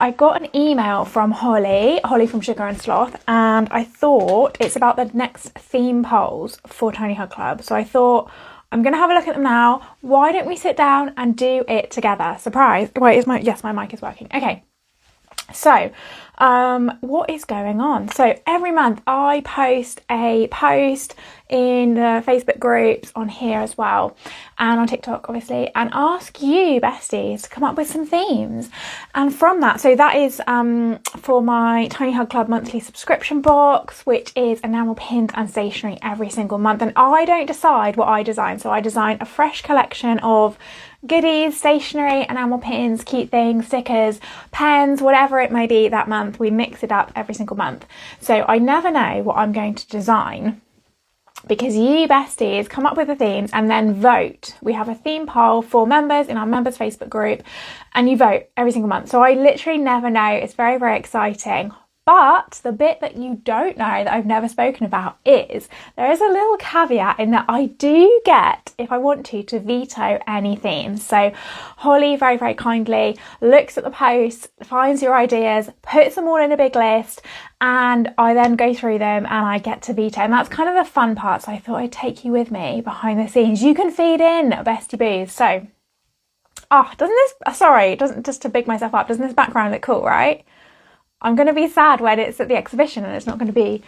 I got an email from Holly from Sugar and Sloth, and I thought it's about the next theme polls for Tiny Hug Club. So I thought I'm going to have a look at them now. Why don't we sit down and do it together? Surprise. Wait, my mic is working. Okay. So, what is going on? So every month I post a post in the Facebook groups on here as well, and on TikTok obviously, and ask you besties to come up with some themes. And from that, so that is for my Tiny Hug Club monthly subscription box, which is enamel pins and stationery every single month. And I don't decide what I design, so I design a fresh collection of goodies, stationery, enamel pins, cute things, stickers, pens, whatever it may be that month. We mix it up every single month. So I never know what I'm going to design, because you besties come up with the themes and then vote. We have a theme poll for members in our members Facebook group, and you vote every single month. So I literally never know. It's very, very exciting. But the bit that you don't know that I've never spoken about is there is a little caveat in that I do get, if I want to veto any themes. So Holly very, very kindly looks at the posts, finds your ideas, puts them all in a big list, and I then go through them and I get to veto. And that's kind of the fun part. So I thought I'd take you with me behind the scenes. You can feed in, bestie boos. So, doesn't just to big myself up, doesn't this background look cool, right? I'm going to be sad when it's at the exhibition and it's not going to be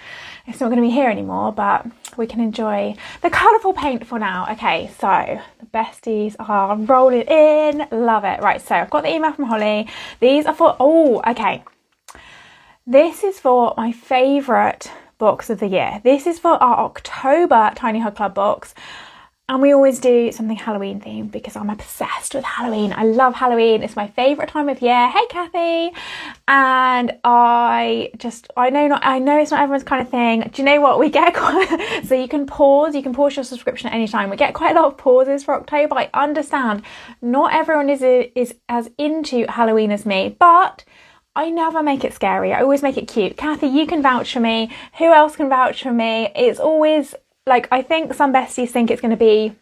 here anymore, but we can enjoy the colourful paint for now. Okay, so the besties are rolling in. Love it. Right, so I've got the email from Holly. These are for, this is for my favourite box of the year. This is for our October Tiny Hug Club box. And we always do something Halloween themed because I'm obsessed with Halloween. I love Halloween. It's my favourite time of year. Hey, Kathy. And I know it's not everyone's kind of thing. Do you know what? We get quite, so you can pause your subscription at any time. We get quite a lot of pauses for October. I understand not everyone is as into Halloween as me, but I never make it scary. I always make it cute. Kathy, you can vouch for me. Who else can vouch for me? It's always, like, I think some besties think it's going to be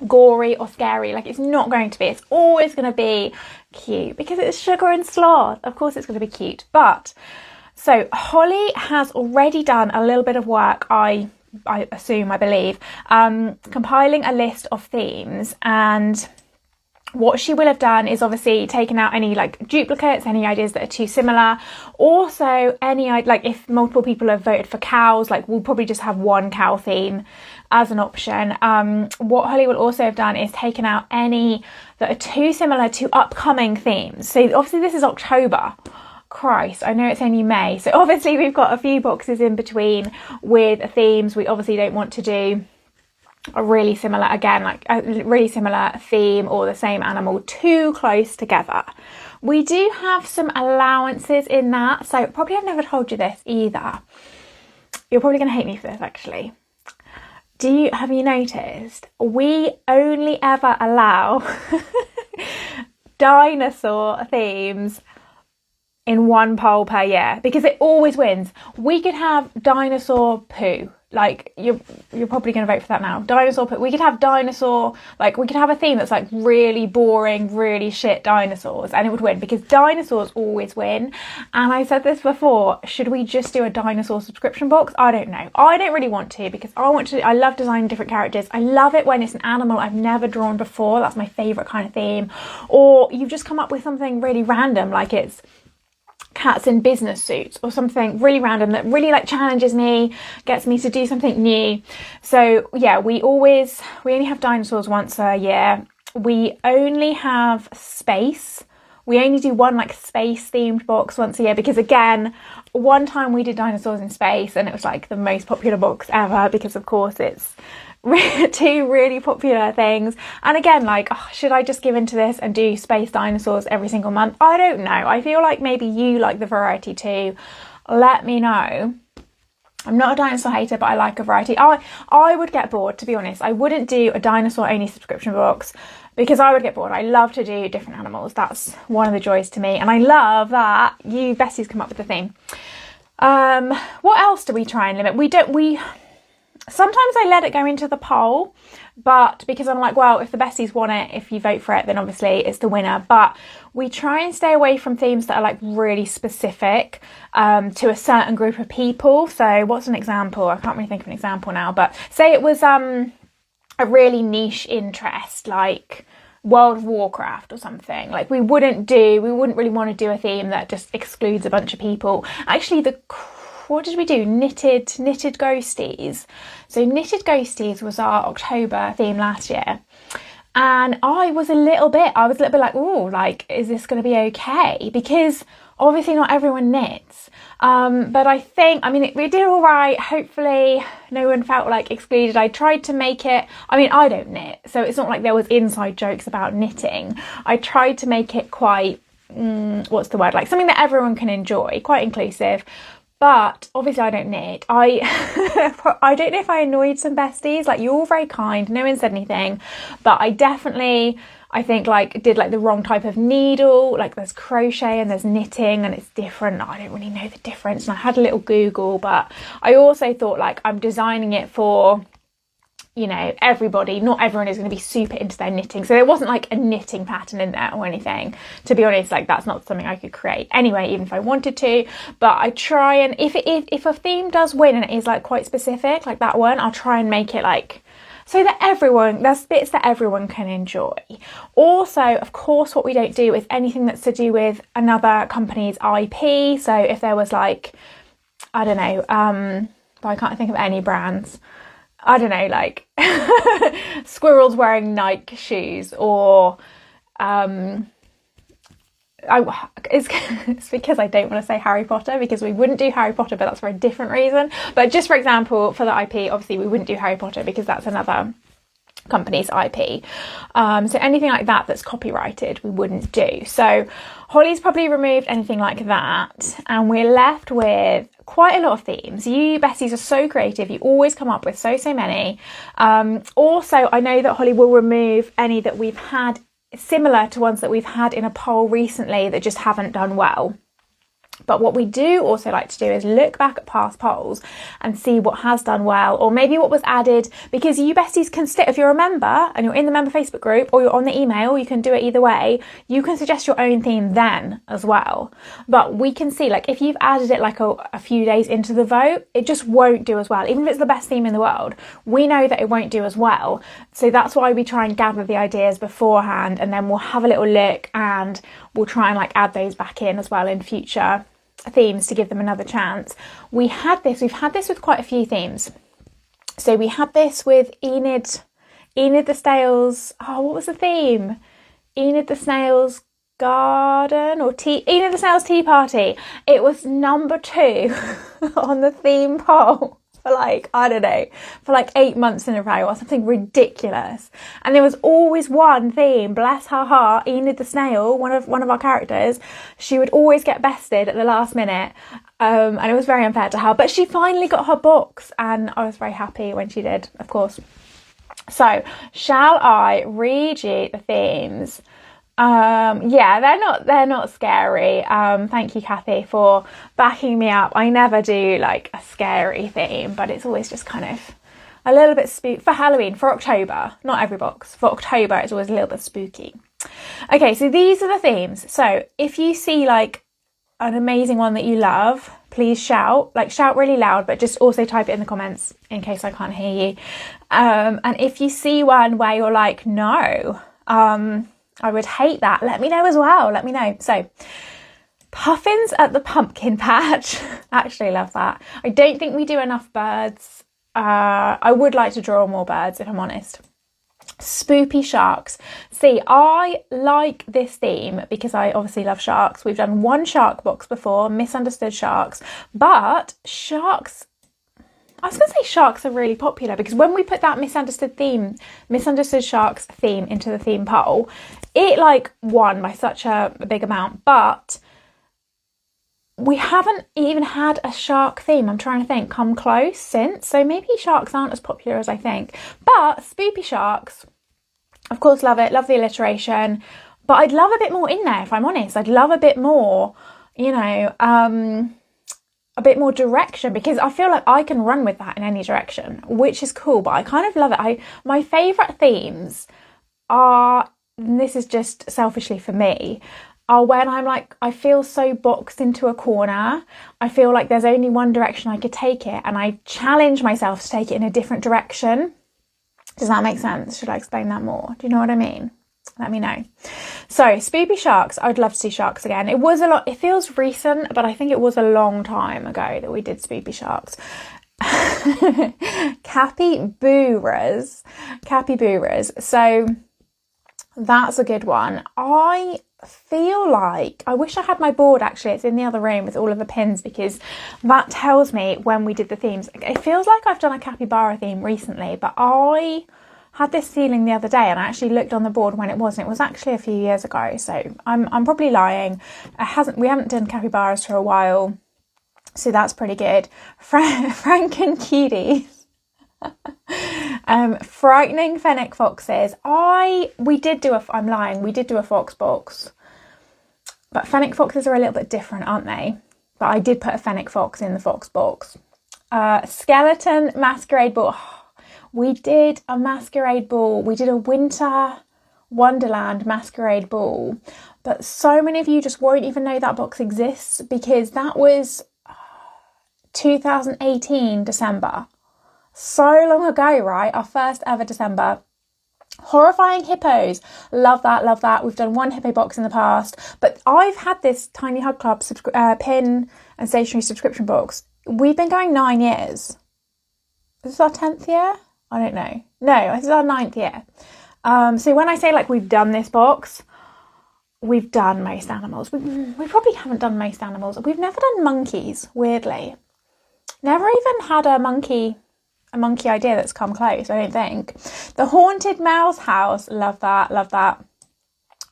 gory or scary. Like, it's not going to be. It's always going to be cute because it's Sugar and Sloth. Of course it's going to be cute. But so Holly has already done a little bit of work, I believe, compiling a list of themes. And what she will have done is obviously taken out any like duplicates, any ideas that are too similar. Also, like if multiple people have voted for cows, like we'll probably just have one cow theme as an option. What Holly will also have done is taken out any that are too similar to upcoming themes. So obviously this is October. Christ, I know it's only May. So obviously we've got a few boxes in between with themes. We obviously don't want to do a really similar theme or the same animal too close together. We do have some allowances in that, so probably I've never told you this either. You're probably going to hate me for this actually. Have you noticed we only ever allow dinosaur themes in one poll per year because it always wins? We could have dinosaur poo. Like, you're probably going to vote for that now. Dinosaur poo. We could have dinosaur, like, we could have a theme that's like really boring, really shit dinosaurs, and it would win because dinosaurs always win. And I said this before, should we just do a dinosaur subscription box? I don't know. I don't really want to because I love designing different characters. I love it when it's an animal I've never drawn before. That's my favourite kind of theme. Or you've just come up with something really random, like it's cats in business suits or something really random that really like challenges me, gets me to do something new. So yeah, we only have dinosaurs once a year. We only have space. We only do one like space themed box once a year because, again, one time we did dinosaurs in space and it was like the most popular box ever because of course it's two really popular things. And again, like, should I just give into this and do space dinosaurs every single month? I don't know. I feel like maybe you like the variety too. Let me know. I'm not a dinosaur hater, but I like a variety. I would get bored, to be honest. I wouldn't do a dinosaur only subscription box because I would get bored. I love to do different animals. That's one of the joys to me. And I love that you besties come up with the theme. What else do we try and limit? Sometimes I let it go into the poll, but because I'm like, well, if the besties want it, if you vote for it, then obviously it's the winner. But we try and stay away from themes that are like really specific to a certain group of people. So what's an example? I can't really think of an example now, but say it was a really niche interest, like World of Warcraft or something. Like we wouldn't really want to do a theme that just excludes a bunch of people. Actually, what did we do? Knitted Ghosties. So Knitted Ghosties was our October theme last year. And I was a little bit like, oh, like, is this going to be okay? Because obviously not everyone knits. But I think, I mean, we did all right. Hopefully no one felt like excluded. I tried to make it, I mean, I don't knit, so it's not like there was inside jokes about knitting. I tried to make it quite, what's the word? Like something that everyone can enjoy, quite inclusive. But obviously I don't knit. I don't know if I annoyed some besties. Like, you're all very kind, no one said anything, but I think like did like the wrong type of needle. Like there's crochet and there's knitting and it's different. I don't really know the difference, and I had a little Google, but I also thought like I'm designing it for, you know, everybody. Not everyone is going to be super into their knitting, so there wasn't like a knitting pattern in there or anything. To be honest, like that's not something I could create anyway, even if I wanted to. But I try, and if a theme does win and it is like quite specific, like that one, I'll try and make it like so that there's bits that everyone can enjoy. Also, of course, what we don't do is anything that's to do with another company's IP. So if there was like, I don't know, but I can't think of any brands. I don't know, like squirrels wearing Nike shoes, or it's because I don't want to say Harry Potter, because we wouldn't do Harry Potter, but that's for a different reason. But just for example, for the IP, obviously we wouldn't do Harry Potter because that's another company's IP. So anything like that that's copyrighted, we wouldn't do. So Holly's probably removed anything like that, and we're left with quite a lot of themes. You besties are so creative. You always come up with so many. Also, I know that Holly will remove any that we've had similar to ones that we've had in a poll recently that just haven't done well. But what we do also like to do is look back at past polls and see what has done well, or maybe what was added, because you besties can if you're a member and you're in the member Facebook group or you're on the email, you can do it either way. You can suggest your own theme then as well. But we can see, like, if you've added it like a few days into the vote, it just won't do as well. Even if it's the best theme in the world, we know that it won't do as well. So that's why we try and gather the ideas beforehand, and then we'll have a little look and we'll try and like add those back in as well in future themes to give them another chance. We've had this with quite a few themes. So we had this with Enid the Snail's, what was the theme? Enid the Snail's Garden, or Enid the Snail's Tea Party. It was number 2 on the theme poll for like, I don't know, for like 8 months in a row or something ridiculous. And there was always one theme, bless her heart, Enid the Snail, one of our characters, she would always get bested at the last minute. And it was very unfair to her, but she finally got her box, and I was very happy when she did, of course. So shall I read you the themes? Yeah, they're not scary. Thank you, Kathy, for backing me up. I never do like a scary theme, but it's always just kind of a little bit spooky for Halloween, for October. Not every box. For October, it's always a little bit spooky. Okay, so these are the themes. So if you see like an amazing one that you love, please shout really loud, but just also type it in the comments in case I can't hear you. And if you see one where you're like, no, I would hate that, let me know as well. Let me know. So, Puffins at the Pumpkin Patch. Actually love that. I don't think we do enough birds. I would like to draw more birds, if I'm honest. Spoopy Sharks. See, I like this theme because I obviously love sharks. We've done one shark box before, Misunderstood Sharks, but sharks, I was going to say sharks are really popular, because when we put that Misunderstood Sharks theme into the theme poll, it like won by such a big amount, but we haven't even had a shark theme, I'm trying to think, come close since. So maybe sharks aren't as popular as I think. But Spoopy Sharks, of course, love it, love the alliteration, but I'd love a bit more in there, if I'm honest. I'd love a bit more, you know, a bit more direction, because I feel like I can run with that in any direction, which is cool, but I kind of love it. My favourite themes are, and this is just selfishly for me, are when I'm like, I feel so boxed into a corner. I feel like there's only one direction I could take it, and I challenge myself to take it in a different direction. Does that make sense? Should I explain that more? Do you know what I mean? Let me know. So Spoopy Sharks, I would love to see Sharks again. It was a lot, it feels recent, but I think it was a long time ago that we did Spoopy Sharks. Capybaras. So that's a good one. I feel like, I wish I had my board actually, it's in the other room with all of the pins, because that tells me when we did the themes. It feels like I've done a capybara theme recently, but I had this feeling the other day, and I actually looked on the board when it was, and it was actually a few years ago, so I'm probably lying. We haven't done capybaras for a while, so that's pretty good. Franken cuties. Frightening fennec foxes. We did do a fox box, but fennec foxes are a little bit different, aren't they? But I did put a fennec fox in the fox box. Skeleton masquerade ball. We did a masquerade ball. We did a winter wonderland masquerade ball, but so many of you just won't even know that box exists, because that was 2018 December. So long ago, right? Our first ever December. Horrifying hippos. Love that. We've done one hippo box in the past, but I've had this Tiny Hug Club pin and stationery subscription box. We've been going 9 years. Is this our 10th year? I don't know. No, this is our 9th year. So when I say like we've done this box, we've done most animals. We probably haven't done most animals. We've never done monkeys, weirdly. Never even had a monkey idea that's come close, I don't think. The Haunted Mouse House. Love that.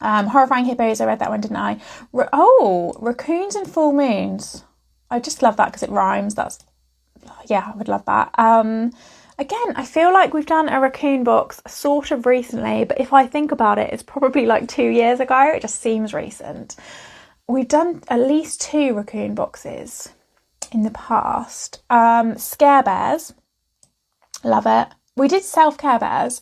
Horrifying hippos. I read that one, didn't I? Raccoons and full moons. I just love that because it rhymes. I would love that. Again, I feel like we've done a raccoon box sort of recently, but if I think about it, it's probably like 2 years ago. It just seems recent. We've done at least 2 raccoon boxes in the past. Scare bears. Love it. We did self-care bears.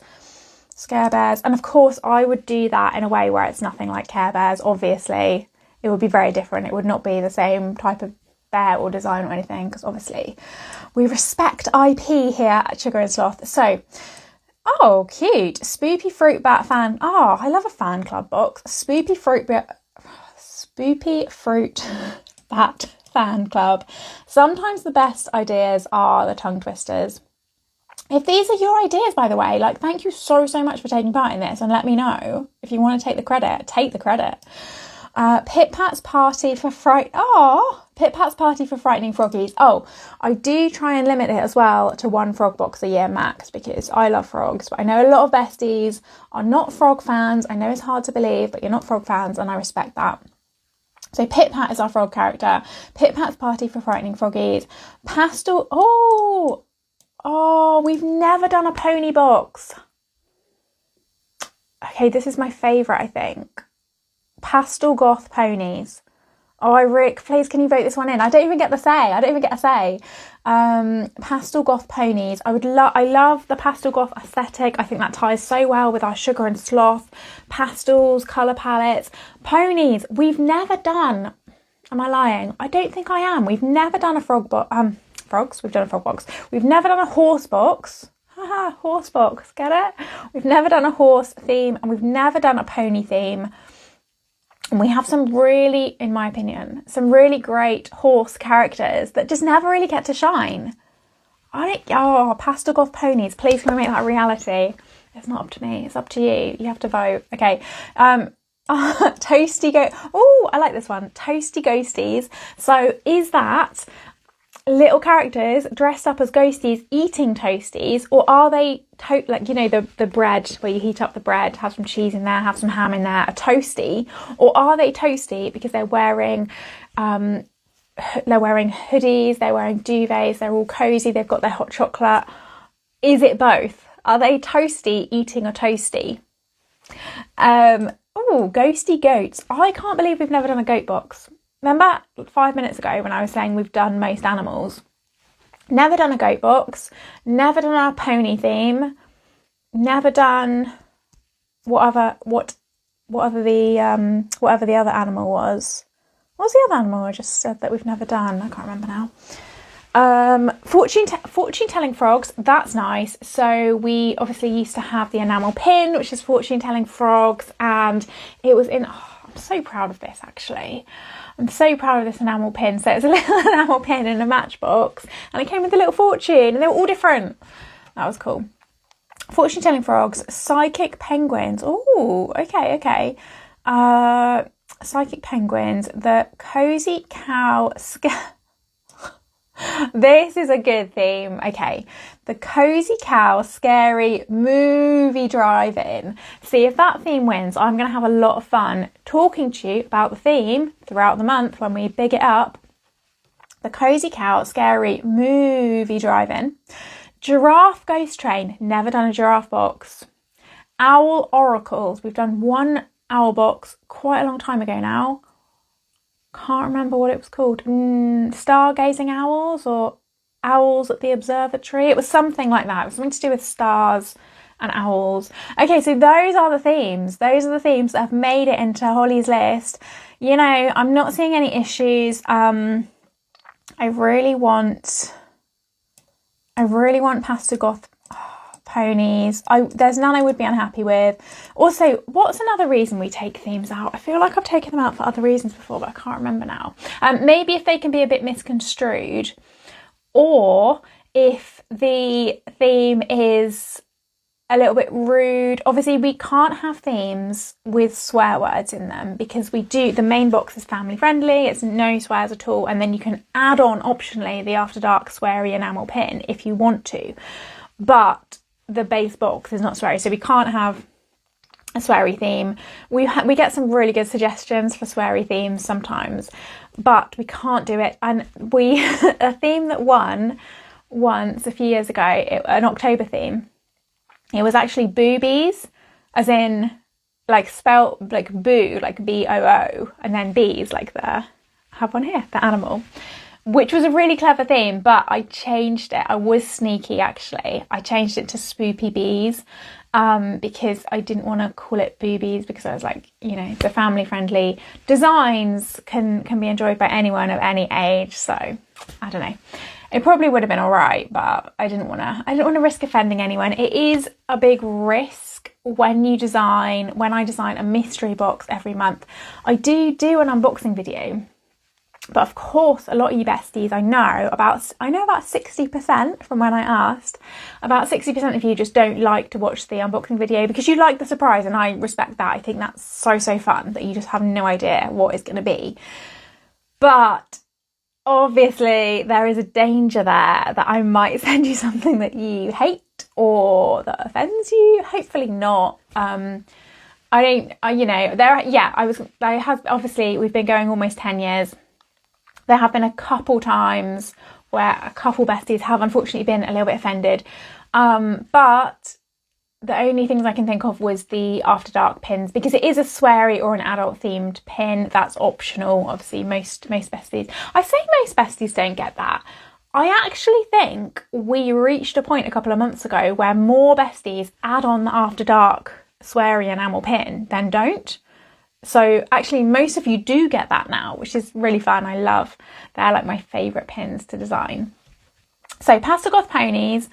Scare bears. And of course, I would do that in a way where it's nothing like Care Bears. Obviously, it would be very different. It would not be the same type of bear or design or anything, because obviously we respect IP here at Sugar and Sloth. So, cute. Spoopy Fruit Bat fan. I love a fan club box. Spoopy Fruit Bat fan club. Sometimes the best ideas are the tongue twisters. If these are your ideas, by the way, like, thank you so much for taking part in this, and let me know if you want to take the credit. Take the credit. Pit Pat's party for frightening froggies. I do try and limit it as well to 1 frog box a year max, because I love frogs, but I know a lot of besties are not frog fans. I know it's hard to believe, but you're not frog fans, and I respect that. So Pit Pat is our frog character. Pit Pat's party for frightening froggies. Pastel. We've never done a pony box. Okay, this is my favourite, I think. Pastel goth ponies. Rick, please can you vote this one in? I don't even get a say. Pastel goth ponies. I love the pastel goth aesthetic. I think that ties so well with our Sugar and Sloth pastels, colour palettes. Ponies, we've never done. Am I lying? I don't think I am. We've never done a frog box. Frogs. We've done a frog box. We've never done a horse box. Horse box. Get it? We've never done a horse theme, and we've never done a pony theme. And we have some really, in my opinion, some really great horse characters that just never really get to shine. Pastel goth ponies. Please can we make that a reality? It's not up to me. It's up to you. You have to vote. Okay. Toasty I like this one. Toasty ghosties. So is that little characters dressed up as ghosties eating toasties, or are they the bread where you heat up the bread, have some cheese in there, have some ham in there, a toasty? Or are they toasty because they're wearing hoodies, they're wearing duvets, they're all cozy, they've got their hot chocolate? Is it both? Are they toasty eating a toasty? Ghosty goats. I can't believe we've never done a goat box. remember 5 minutes ago when I was saying we've done most animals? Never done a goat box, never done a pony theme, never done whatever the other animal was. What was the other animal I just said that we've never done? I can't remember now. Fortune telling frogs, that's nice. So we obviously used to have the enamel pin, which is fortune telling frogs, and it was in, I'm so proud of this actually. I'm so proud of this enamel pin. So it's a little enamel pin in a matchbox, and it came with a little fortune, and they were all different. That was cool. Fortune telling frogs, psychic penguins. Oh, okay. Psychic penguins, the cozy cow This is a good theme. Okay, the cozy cow scary movie drive-in. See, if that theme wins, I'm going to have a lot of fun talking to you about the theme throughout the month when we big it up. The cozy cow scary movie drive-in. Giraffe ghost train, never done a giraffe box. Owl oracles, we've done one owl box quite a long time ago now. Can't remember what it was called. Stargazing owls or owls at the observatory. It was something like that. It was something to do with stars and owls. Okay, so those are the themes. Those are the themes that have made it into Holly's list. You know, I'm not seeing any issues. I really want pastel goth ponies. There's none I would be unhappy with. Also, what's another reason we take themes out? I feel like I've taken them out for other reasons before, but I can't remember now. Maybe if they can be a bit misconstrued, or if the theme is a little bit rude. Obviously, we can't have themes with swear words in them because the main box is family friendly. It's no swears at all. And then you can add on optionally the After Dark sweary enamel pin if you want to. But the base box is not sweary, so we can't have a sweary theme. We get some really good suggestions for sweary themes sometimes, but we can't do it. And a theme that won once a few years ago, an October theme, it was actually boobies, as in like spelt like boo, like BOO, and then bees, like I have one here, the animal, which was a really clever theme, but I changed it. I was sneaky, actually. I changed it to Spoopy Bees because I didn't want to call it boobies, because I was like, you know, the family-friendly designs can be enjoyed by anyone of any age. So I don't know. It probably would have been all right, but I didn't want to risk offending anyone. It is a big risk when I design a mystery box every month. I do an unboxing video. But of course, a lot of you besties, I know about 60% from when I asked, about 60% of you just don't like to watch the unboxing video because you like the surprise, and I respect that. I think that's so fun that you just have no idea what it's going to be. But obviously there is a danger there that I might send you something that you hate or that offends you. Hopefully not. Obviously we've been going almost 10 years. There have been a couple times where a couple besties have unfortunately been a little bit offended. But the only things I can think of was the After Dark pins, because it is a sweary or an adult themed pin. That's optional. Obviously, most besties. I say most besties don't get that. I actually think we reached a point a couple of months ago where more besties add on the After Dark sweary enamel pin than don't. So actually most of you do get that now, which is really fun. I love, they're like my favourite pins to design. So Pastel Goth ponies,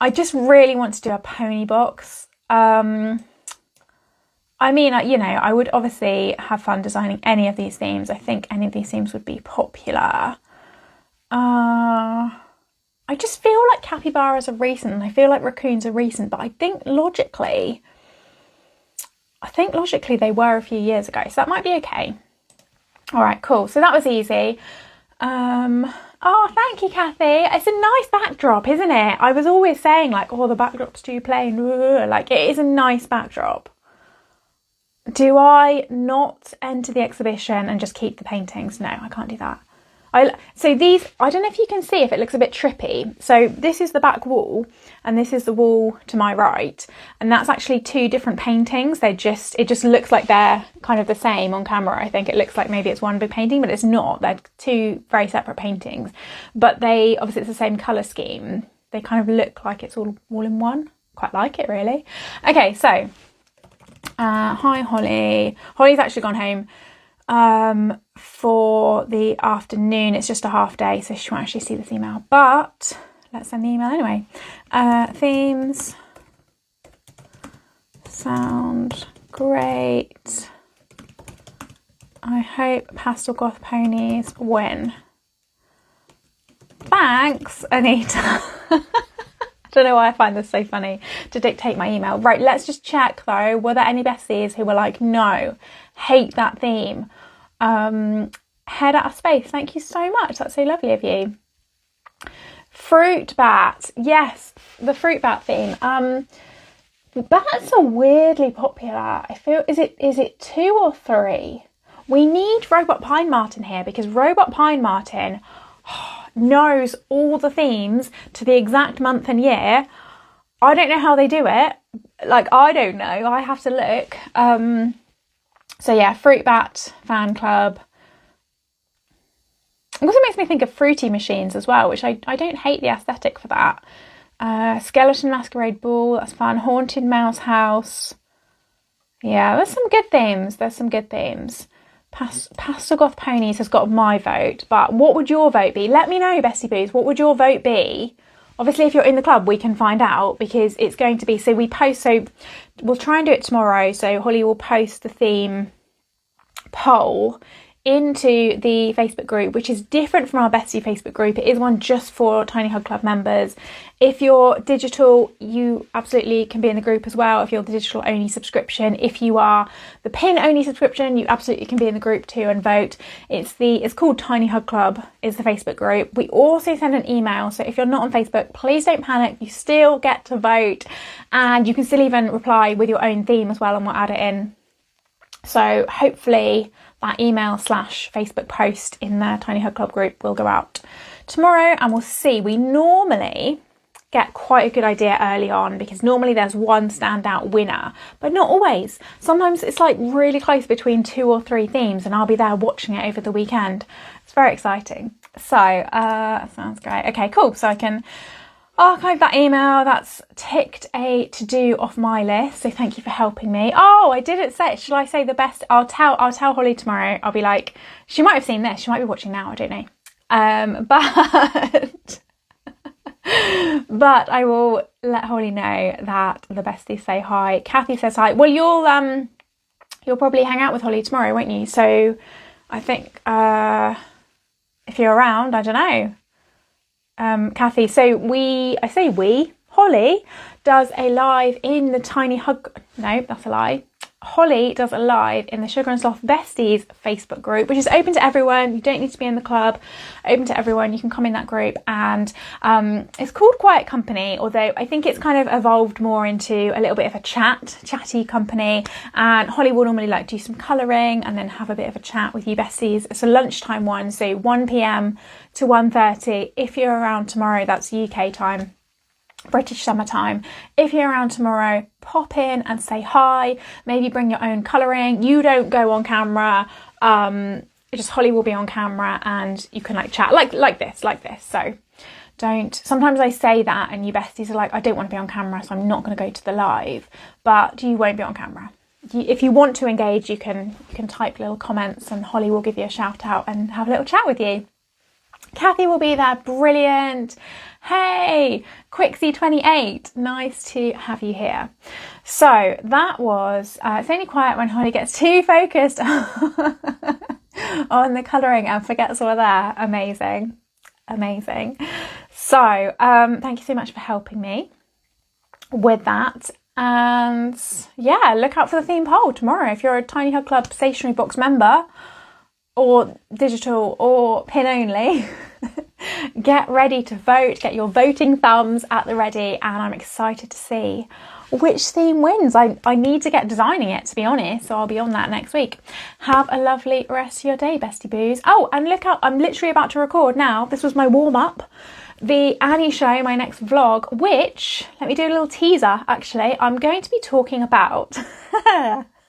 I just really want to do a pony box. I mean, you know, I would obviously have fun designing any of these themes. I think any of these themes would be popular. I just feel like capybaras are recent, and I feel like raccoons are recent, but I think logically they were a few years ago, so that might be okay. All right, cool. So that was easy. Oh, thank you, Kathy. It's a nice backdrop, isn't it? I was always saying like, oh, the backdrop's too plain. Like, it is a nice backdrop. Do I not enter the exhibition and just keep the paintings? No, I can't do that. So these, I don't know if you can see if it looks a bit trippy. So this is the back wall and this is the wall to my right. And that's actually two different paintings. It just looks like they're kind of the same on camera. I think it looks like maybe it's one big painting, but it's not. They're two very separate paintings. But they, obviously it's the same colour scheme. They kind of look like it's all in one. Quite like it, really. Okay, so, hi Holly. Holly's actually gone home for the afternoon. It's just a half day, so she won't actually see this email, but let's send the email anyway. Themes sound great. I hope Pastel Goth Ponies win. Thanks, Anita. I don't know why I find this so funny to dictate my email. Right, let's just check though. Were there any besties who were like, no, hate that theme? Head out of space. Thank you so much. That's so lovely of you. Fruit bat. Yes, the fruit bat theme. Bats are weirdly popular. I feel, is it 2 or 3? We need Robot Pine Martin here because Robot Pine Martin knows all the themes to the exact month and year. I don't know how they do it. Like, I don't know. I have to look. So yeah, Fruit Bat fan club. It also makes me think of Fruity Machines as well, which I don't hate the aesthetic for that. Skeleton Masquerade Ball, that's fun. Haunted Mouse House. Yeah, there's some good themes. Pastel Goth Ponies has got my vote, but what would your vote be? Let me know, Bestie Boos. What would your vote be? Obviously, if you're in the club, we can find out because it's going to be, so we'll try and do it tomorrow. So Holly will post the theme poll into the Facebook group, which is different from our Bestie Facebook group. It is one just for Tiny Hug Club members. If you're digital, you absolutely can be in the group as well. If you're the digital only subscription, if you are the pin only subscription, you absolutely can be in the group too and vote. It's called Tiny Hug Club, is the Facebook group. We also send an email, so if you're not on Facebook, please don't panic. You still get to vote, and you can still even reply with your own theme as well, and we'll add it in. So hopefully that email / Facebook post in the Tiny Hug Club group will go out tomorrow, and we'll see. We normally get quite a good idea early on because normally there's one standout winner, but not always. Sometimes it's like really close between 2 or 3 themes, and I'll be there watching it over the weekend. It's very exciting. So sounds great. Okay, cool. So I can archive that email. That's ticked a to-do off my list, so thank you for helping me. Oh, I didn't say it. Shall I say the best? I'll tell Holly tomorrow. I'll be like, she might have seen this, she might be watching now, I don't know, but I will let Holly know that the besties say hi. Kathy says hi. Well, you'll probably hang out with Holly tomorrow, won't you? So I think if you're around, I don't know, Kathy. So Holly does a live in the Tiny Hug. No, that's a lie. Holly does a live in the Sugar and Sloth Besties Facebook group, which is open to everyone. You don't need to be in the club. Open to everyone. You can come in that group, and it's called Quiet Company, although I think it's kind of evolved more into a little bit of a chatty company. And Holly will normally like do some colouring and then have a bit of a chat with you besties. It's a lunchtime one, so 1 p.m. to 1:30. If you're around tomorrow, that's UK time. British summertime. If you're around tomorrow, pop in and say hi. Maybe bring your own colouring. You don't go on camera. Just Holly will be on camera, and you can like chat like this. So don't. Sometimes I say that, and you besties are like, I don't want to be on camera, so I'm not going to go to the live. But you won't be on camera. If you want to engage, you can type little comments, and Holly will give you a shout out and have a little chat with you. Kathy will be there. Brilliant. Hey, Quixie28, nice to have you here. So that was, it's only quiet when Holly gets too focused on the colouring and forgets we're there. Amazing. So thank you so much for helping me with that. And yeah, look out for the theme poll tomorrow. If you're a Tiny Hug Club stationery box member, or digital or pin only, get ready to vote, get your voting thumbs at the ready, and I'm excited to see which theme wins. I need to get designing it, to be honest, so I'll be on that next week. Have a lovely rest of your day, bestie boos. Oh, and look out, I'm literally about to record now. This was my warm-up. The Annie show, my next vlog, which, let me do a little teaser, actually. I'm going to be talking about...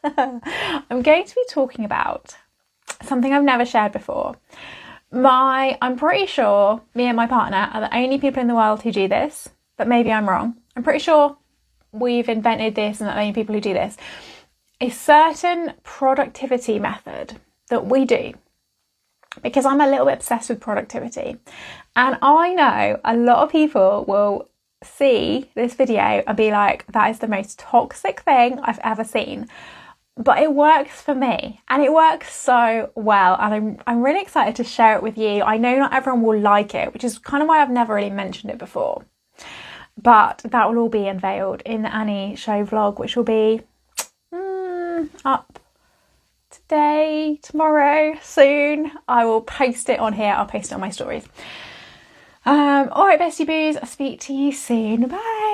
I'm going to be talking about something I've never shared before. I'm pretty sure me and my partner are the only people in the world who do this, but maybe I'm wrong. I'm pretty sure we've invented this and the only people who do this. A certain productivity method that we do, because I'm a little bit obsessed with productivity. And I know a lot of people will see this video and be like, that is the most toxic thing I've ever seen. But it works for me, and it works so well, and I'm really excited to share it with you. I know not everyone will like it, which is kind of why I've never really mentioned it before. But that will all be unveiled in the Annie show vlog, which will be up today, tomorrow, soon. I will post it on here. I'll post it on my stories. All right, bestie boos, I'll speak to you soon. Bye.